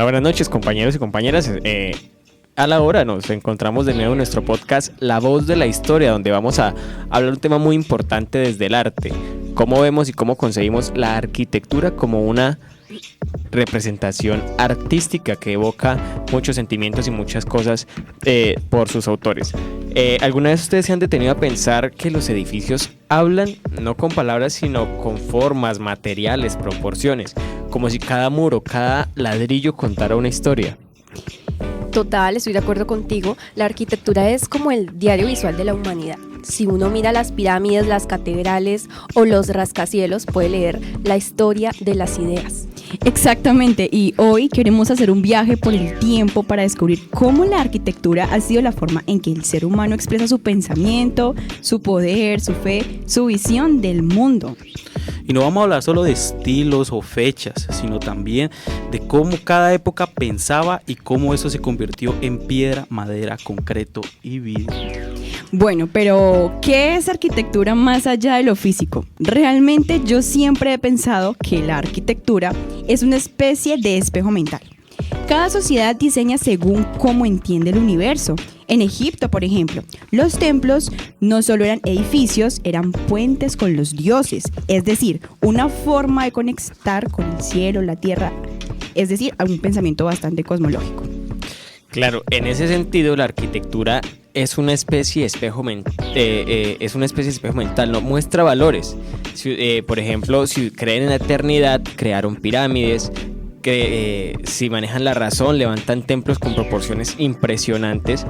Hola, buenas noches, compañeros y compañeras. A la hora nos encontramos de nuevo en nuestro podcast La Voz de la Historia, donde vamos a hablar un tema muy importante desde el arte. Cómo vemos y cómo concebimos la arquitectura como una representación artística que evoca muchos sentimientos y muchas cosas por sus autores. ¿Alguna vez ustedes se han detenido a pensar que los edificios hablan no con palabras sino con formas, materiales, proporciones? Como si cada muro, cada ladrillo contara una historia. Total, estoy de acuerdo contigo. La arquitectura es como el diario visual de la humanidad. Si uno mira las pirámides, las catedrales o los rascacielos, puede leer la historia de las ideas. Exactamente, y hoy queremos hacer un viaje por el tiempo para descubrir cómo la arquitectura ha sido la forma en que el ser humano expresa su pensamiento, su poder, su fe, su visión del mundo. Y no vamos a hablar solo de estilos o fechas, sino también de cómo cada época pensaba y cómo eso se convirtió en piedra, madera, concreto y vidrio. Bueno, pero ¿qué es arquitectura más allá de lo físico? Realmente yo siempre he pensado que la arquitectura es una especie de espejo mental. Cada sociedad diseña según cómo entiende el universo. En Egipto, por ejemplo, los templos no solo eran edificios, eran puentes con los dioses, es decir, una forma de conectar con el cielo, la tierra, es decir, un pensamiento bastante cosmológico. Claro, en ese sentido la arquitectura es una especie de espejo mental, no muestra valores. Por ejemplo, si creen en la eternidad, crearon pirámides. Que si manejan la razón, levantan templos con proporciones impresionantes,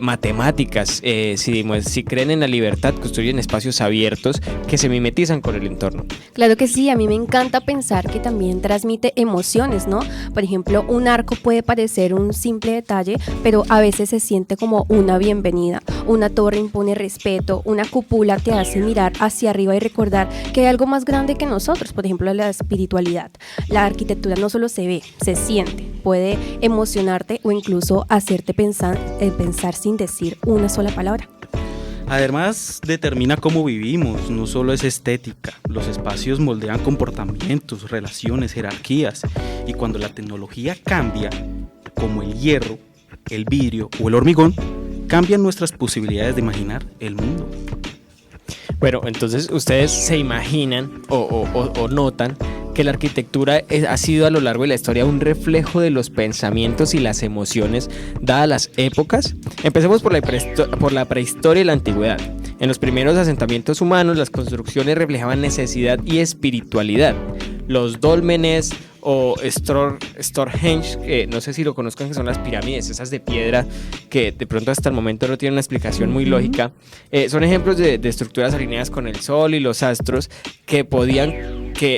matemáticas, si creen en la libertad, construyen espacios abiertos que se mimetizan con el entorno. Claro que sí, a mí me encanta pensar que también transmite emociones, ¿no? Por ejemplo, un arco puede parecer un simple detalle, pero a veces se siente como una bienvenida. Una torre impone respeto, una cúpula te hace mirar hacia arriba y recordar que hay algo más grande que nosotros, por ejemplo, la espiritualidad. La arquitectura no solo se ve, se siente, puede emocionarte o incluso hacerte pensar sin decir una sola palabra. Además, determina cómo vivimos, no solo es estética. Los espacios moldean comportamientos, relaciones, jerarquías. Y cuando la tecnología cambia, como el hierro, el vidrio o el hormigón, cambian nuestras posibilidades de imaginar el mundo. Bueno, entonces ustedes se imaginan o notan que la arquitectura ha sido a lo largo de la historia un reflejo de los pensamientos y las emociones dadas las épocas. Empecemos por la prehistoria y la antigüedad. En los primeros asentamientos humanos, las construcciones reflejaban necesidad y espiritualidad. Los dólmenes o Stonehenge, que no sé si lo conozcan, que son las pirámides esas de piedra que de pronto hasta el momento no tienen una explicación muy lógica, son ejemplos de estructuras alineadas con el sol y los astros que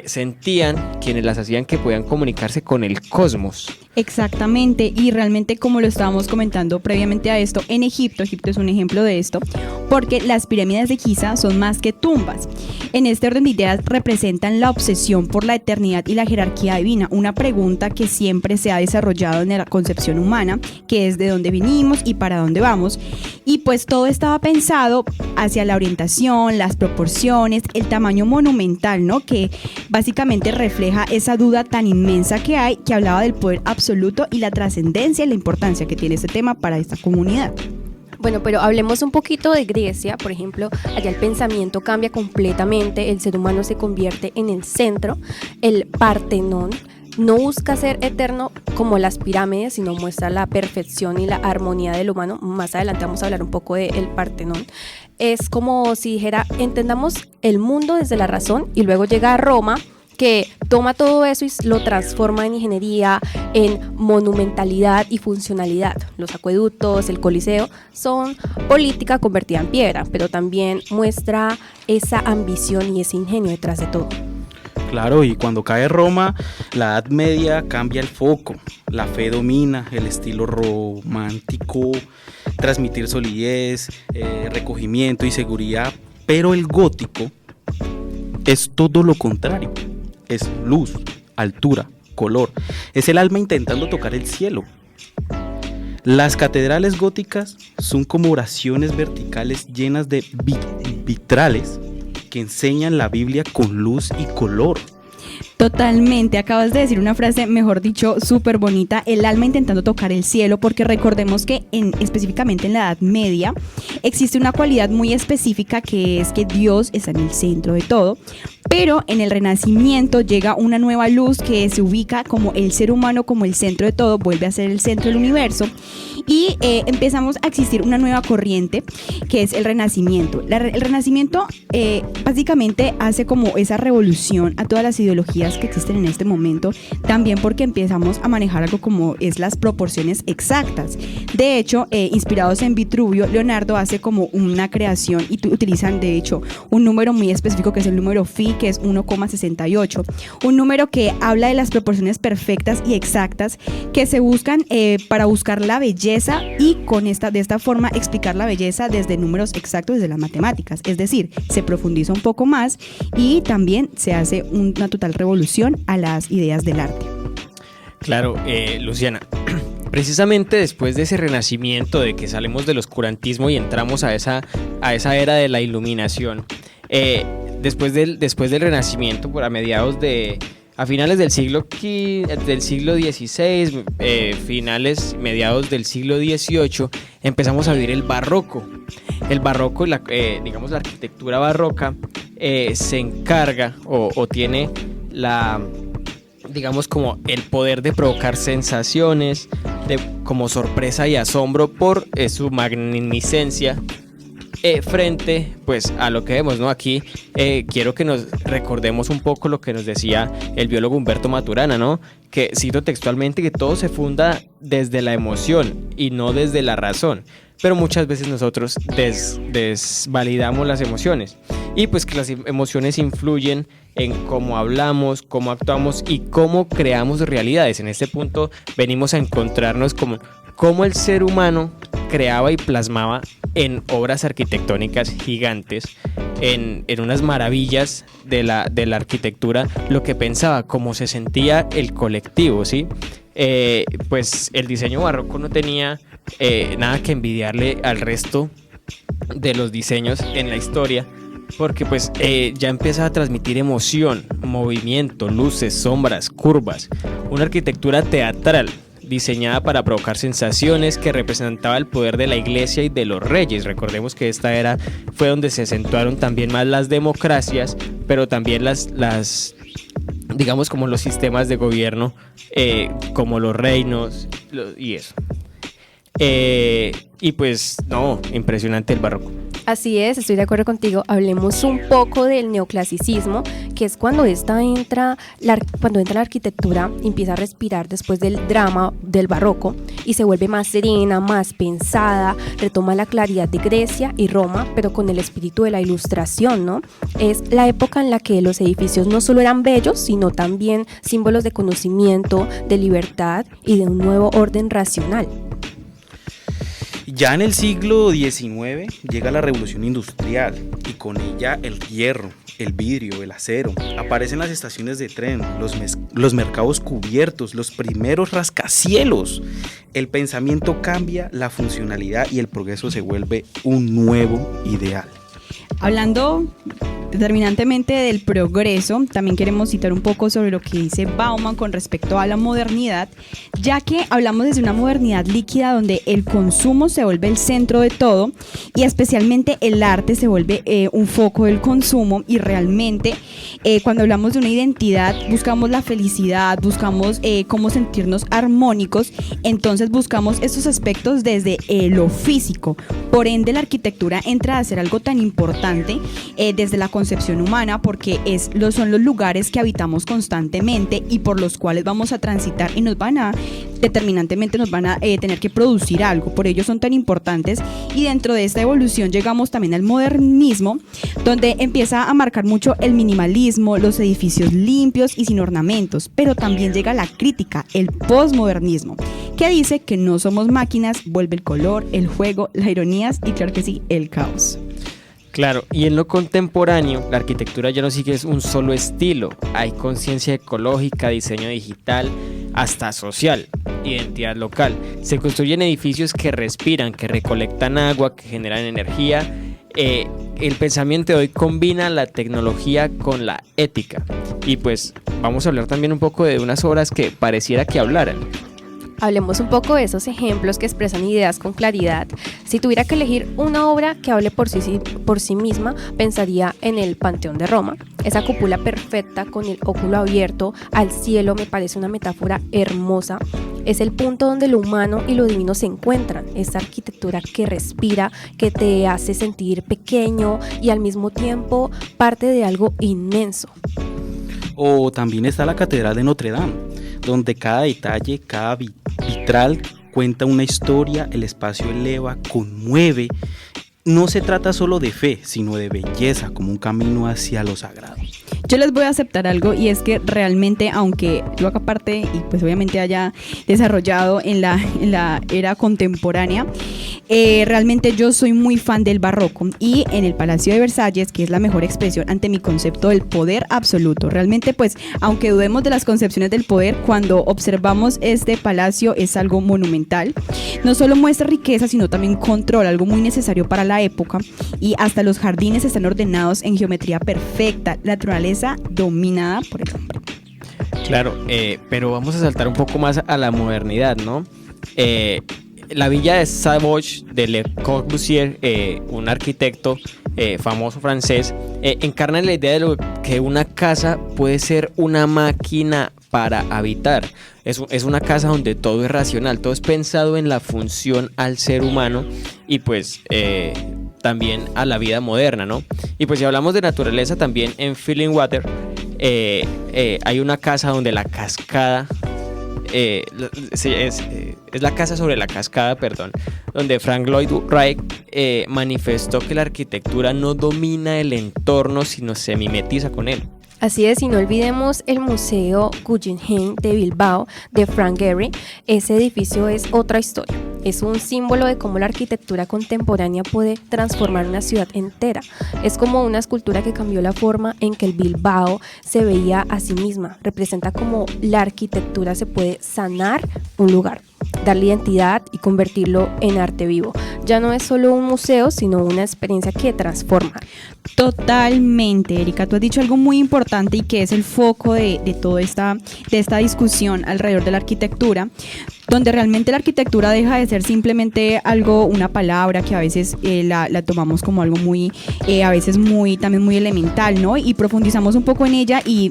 sentían quienes las hacían que podían comunicarse con el cosmos. Exactamente, y realmente como lo estábamos comentando previamente a esto, en Egipto es un ejemplo de esto, porque las pirámides de Giza son más que tumbas. En este orden de ideas representan la obsesión por la eternidad y la jerarquía divina, una pregunta que siempre se ha desarrollado en la concepción humana, que es de dónde vinimos y para dónde vamos, y pues todo estaba pensado hacia la orientación, las proporciones, el tamaño monumental, ¿no? Que básicamente refleja esa duda tan inmensa que hay, que hablaba del poder absoluto y la trascendencia y la importancia que tiene este tema para esta comunidad. Bueno, pero hablemos un poquito de Grecia, por ejemplo, allá el pensamiento cambia completamente, el ser humano se convierte en el centro, el Partenón no busca ser eterno como las pirámides, sino muestra la perfección y la armonía del humano. Más adelante vamos a hablar un poco del Partenón. Es como si dijera, entendamos el mundo desde la razón, y luego llega a Roma, que toma todo eso y lo transforma en ingeniería, en monumentalidad y funcionalidad. Los acueductos, el Coliseo, son política convertida en piedra, pero también muestra esa ambición y ese ingenio detrás de todo. Claro, y cuando cae Roma, la Edad Media cambia el foco. La fe domina, el estilo romántico, transmitir solidez, recogimiento y seguridad. Pero el gótico es todo lo contrario. Es luz, altura, color. Es el alma intentando tocar el cielo. Las catedrales góticas son como oraciones verticales llenas de vitrales que enseñan la Biblia con luz y color. Totalmente, acabas de decir una frase, mejor dicho, súper bonita, el alma intentando tocar el cielo, porque recordemos que específicamente en la Edad Media existe una cualidad muy específica que es que Dios está en el centro de todo, pero en el Renacimiento llega una nueva luz que se ubica como el ser humano como el centro de todo, vuelve a ser el centro del universo y empezamos a existir una nueva corriente que es el Renacimiento. El Renacimiento básicamente hace como esa revolución a todas las ideologías que existen en este momento, también porque empezamos a manejar algo como es las proporciones exactas. De hecho, inspirados en Vitruvio, Leonardo hace como una creación y utilizan de hecho un número muy específico que es el número phi, que es 1,68, un número que habla de las proporciones perfectas y exactas que se buscan para buscar la belleza y de esta forma explicar la belleza desde números exactos, desde las matemáticas, es decir, se profundiza un poco más y también se hace una total revolución a las ideas del arte. Claro, Luciana, precisamente después de ese renacimiento, de que salimos del oscurantismo y entramos a esa era de la iluminación, después del renacimiento, a finales del siglo XVI, mediados del siglo XVIII, empezamos a vivir el barroco. El barroco, digamos la arquitectura barroca, se encarga o tiene digamos como el poder de provocar sensaciones como sorpresa y asombro por su magnificencia frente pues a lo que vemos, ¿no? Aquí quiero que nos recordemos un poco lo que nos decía el biólogo Humberto Maturana, ¿no? Que cito textualmente que todo se funda desde la emoción y no desde la razón, pero muchas veces nosotros desvalidamos las emociones y pues que las emociones influyen en cómo hablamos, cómo actuamos y cómo creamos realidades. En este punto venimos a encontrarnos cómo el ser humano creaba y plasmaba en obras arquitectónicas gigantes, en unas maravillas de la arquitectura, lo que pensaba, cómo se sentía el colectivo, ¿sí? Pues el diseño barroco no tenía nada que envidiarle al resto de los diseños en la historia, porque pues ya empieza a transmitir emoción, movimiento, luces, sombras, curvas, una arquitectura teatral diseñada para provocar sensaciones, que representaba el poder de la iglesia y de los reyes. Recordemos que esta era fue donde se acentuaron también más las democracias, pero también las digamos como los sistemas de gobierno, como los reinos y eso. Y pues no, impresionante el barroco. Así es, estoy de acuerdo contigo. Hablemos un poco del neoclasicismo, que es cuando entra la arquitectura, empieza a respirar después del drama del barroco y se vuelve más serena, más pensada, retoma la claridad de Grecia y Roma, pero con el espíritu de la ilustración, ¿no? Es la época en la que los edificios no solo eran bellos, sino también símbolos de conocimiento, de libertad y de un nuevo orden racional. Ya en el siglo XIX llega la revolución industrial y con ella el hierro, el vidrio, el acero. Aparecen las estaciones de tren, los mercados cubiertos, los primeros rascacielos. El pensamiento cambia, la funcionalidad y el progreso se vuelve un nuevo ideal. Hablando determinantemente del progreso, también queremos citar un poco sobre lo que dice Bauman con respecto a la modernidad, ya que hablamos desde una modernidad líquida donde el consumo se vuelve el centro de todo y especialmente el arte se vuelve un foco del consumo, y realmente cuando hablamos de una identidad buscamos la felicidad, buscamos cómo sentirnos armónicos, entonces buscamos estos aspectos desde lo físico. Por ende, la arquitectura entra a ser algo tan importante desde la concepción humana, porque son los lugares que habitamos constantemente y por los cuales vamos a transitar y determinantemente nos van a tener que producir algo. Por ello son tan importantes, y dentro de esta evolución llegamos también al modernismo, donde empieza a marcar mucho el minimalismo, los edificios limpios y sin ornamentos, pero también llega la crítica, el posmodernismo, que dice que no somos máquinas, vuelve el color, el juego, las ironías y claro que sí, el caos. Claro, y en lo contemporáneo, la arquitectura ya no sigue un solo estilo. Hay conciencia ecológica, diseño digital, hasta social, identidad local. Se construyen edificios que respiran, que recolectan agua, que generan energía, el pensamiento de hoy combina la tecnología con la ética. Y pues vamos a hablar también un poco de unas obras que pareciera que hablaran. Hablemos un poco de esos ejemplos que expresan ideas con claridad. Si tuviera que elegir una obra que hable por sí misma, pensaría en el Panteón de Roma. Esa cúpula perfecta con el óculo abierto al cielo me parece una metáfora hermosa. Es el punto donde lo humano y lo divino se encuentran. Esa arquitectura que respira, que te hace sentir pequeño y al mismo tiempo parte de algo inmenso. O también está la Catedral de Notre Dame, donde cada detalle, cada vitral cuenta una historia, el espacio eleva, conmueve. No se trata solo de fe, sino de belleza, como un camino hacia lo sagrado. Yo les voy a aceptar algo, y es que realmente, aunque yo acá parte y pues obviamente haya desarrollado en la era contemporánea, realmente yo soy muy fan del barroco, y en el Palacio de Versalles, que es la mejor expresión ante mi concepto del poder absoluto. Realmente pues, aunque dudemos de las concepciones del poder, cuando observamos este palacio es algo monumental. No solo muestra riqueza, sino también control, algo muy necesario para la época, y hasta los jardines están ordenados en geometría perfecta, la naturaleza dominada por el hombre. Claro, pero vamos a saltar un poco más a la modernidad, ¿no? La villa de Savoy de Le Corbusier, un arquitecto famoso francés, encarna la idea de lo que una casa puede ser una máquina para habitar. Es una casa donde todo es racional, todo es pensado en la función al ser humano y pues también a la vida moderna, ¿no? Y pues si hablamos de naturaleza, también en Feeling Water hay una casa donde la cascada es la casa sobre la cascada, donde Frank Lloyd Wright manifestó que la arquitectura no domina el entorno, sino se mimetiza con él. Así es, y no olvidemos el Museo Guggenheim de Bilbao de Frank Gehry. Ese edificio es otra historia. Es un símbolo de cómo la arquitectura contemporánea puede transformar una ciudad entera. Es como una escultura que cambió la forma en que el Bilbao se veía a sí misma. Representa cómo la arquitectura se puede sanar un lugar, darle identidad y convertirlo en arte vivo. Ya no es solo un museo, sino una experiencia que transforma. Totalmente, Erika, tú has dicho algo muy importante y que es el foco de toda esta discusión alrededor de la arquitectura, donde realmente la arquitectura deja de ser simplemente algo, una palabra que a veces la tomamos como algo muy, a veces también muy elemental, ¿no? Y profundizamos un poco en ella y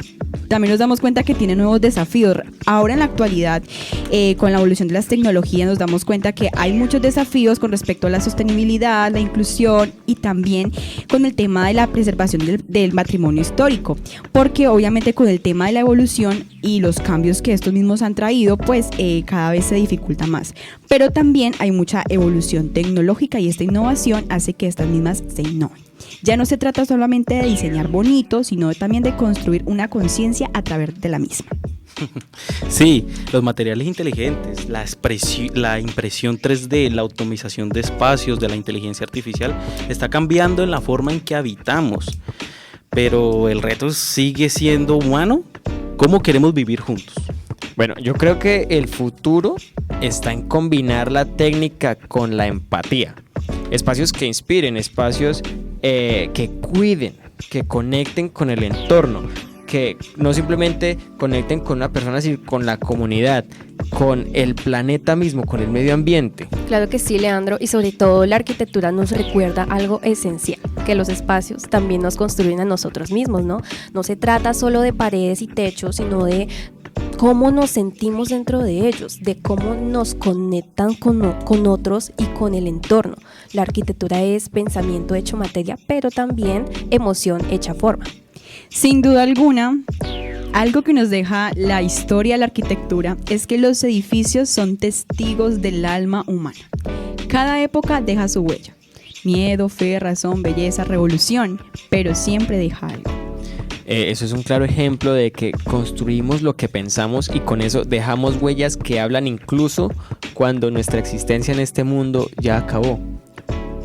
también nos damos cuenta que tiene nuevos desafíos. Ahora en la actualidad, con la evolución de las tecnologías, nos damos cuenta que hay muchos desafíos con respecto a la sostenibilidad, la inclusión y también con el tema de la preservación del patrimonio histórico, porque obviamente con el tema de la evolución y los cambios que estos mismos han traído, pues cada vez se dificulta más. Pero también hay mucha evolución tecnológica y esta innovación hace que estas mismas se innoven. Ya no se trata solamente de diseñar bonito, sino también de construir una conciencia a través de la misma. Sí, los materiales inteligentes, la impresión 3D, la automatización de espacios, de la inteligencia artificial, está cambiando en la forma en que habitamos. Pero el reto sigue siendo humano. ¿Cómo queremos vivir juntos? Bueno, yo creo que el futuro está en combinar la técnica con la empatía. Espacios que inspiren, espacios que cuiden, que conecten con el entorno, que no simplemente conecten con una persona, sino con la comunidad, con el planeta mismo, con el medio ambiente. Claro que sí, Leandro, y sobre todo la arquitectura nos recuerda algo esencial, que los espacios también nos construyen a nosotros mismos, ¿no? No se trata solo de paredes y techos, sino de cómo nos sentimos dentro de ellos, de cómo nos conectan con otros y con el entorno. La arquitectura es pensamiento hecho materia, pero también emoción hecha forma. Sin duda alguna, algo que nos deja la historia de la arquitectura es que los edificios son testigos del alma humana. Cada época deja su huella. Miedo, fe, razón, belleza, revolución, pero siempre deja algo. Eso es un claro ejemplo de que construimos lo que pensamos y con eso dejamos huellas que hablan incluso cuando nuestra existencia en este mundo ya acabó.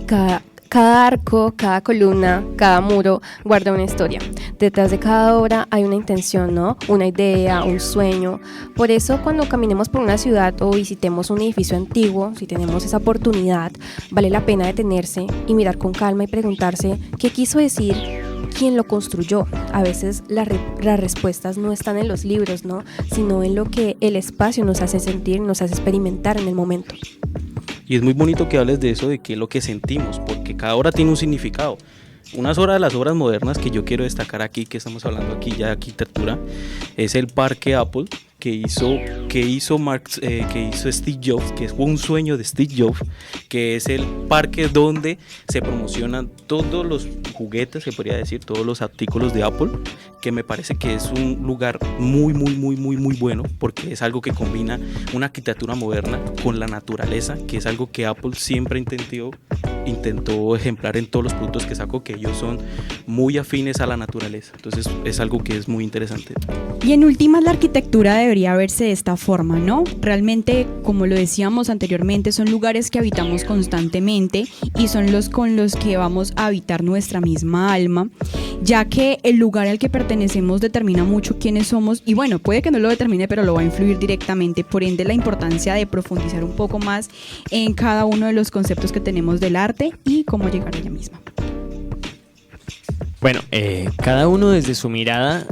Cada Cada arco, cada columna, cada muro guarda una historia. Detrás de cada obra hay una intención, ¿no? Una idea, un sueño. Por eso cuando caminemos por una ciudad o visitemos un edificio antiguo, si tenemos esa oportunidad, vale la pena detenerse y mirar con calma y preguntarse qué quiso decir, quién lo construyó. A veces las respuestas no están en los libros, ¿no? Sino en lo que el espacio nos hace sentir, nos hace experimentar en el momento. Y es muy bonito que hables de eso, de qué es lo que sentimos, porque cada obra tiene un significado. Unas de las obras modernas que yo quiero destacar aquí, que estamos hablando aquí ya de arquitectura, es el Parque Apple que hizo Steve Jobs, que fue un sueño de Steve Jobs, que es el parque donde se promocionan todos los juguetes, se podría decir, todos los artículos de Apple, que me parece que es un lugar muy bueno, porque es algo que combina una arquitectura moderna con la naturaleza, que es algo que Apple siempre intentó ejemplar en todos los productos que sacó, que ellos son muy afines a la naturaleza. Entonces es algo que es muy interesante. Y en últimas, la arquitectura debería verse de esta forma, ¿no? Realmente, como lo decíamos anteriormente, son lugares que habitamos constantemente y son los con los que vamos a habitar nuestra misma alma, ya que el lugar al que pertenecemos determina mucho quiénes somos y bueno, puede que no lo determine, pero lo va a influir directamente. Por ende, la importancia de profundizar un poco más en cada uno de los conceptos que tenemos del arte y cómo llegar a ella misma. Bueno, cada uno desde su mirada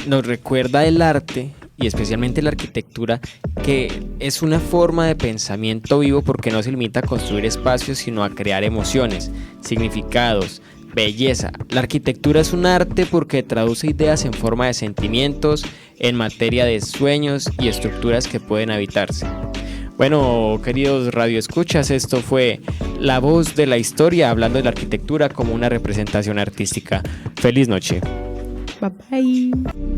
nos recuerda el arte y especialmente la arquitectura, que es una forma de pensamiento vivo porque no se limita a construir espacios, sino a crear emociones, significados, belleza. La arquitectura es un arte porque traduce ideas en forma de sentimientos, en materia de sueños y estructuras que pueden habitarse. Bueno, queridos radioescuchas, esto fue La Voz de la Historia, hablando de la arquitectura como una representación artística. Feliz noche. Bye bye.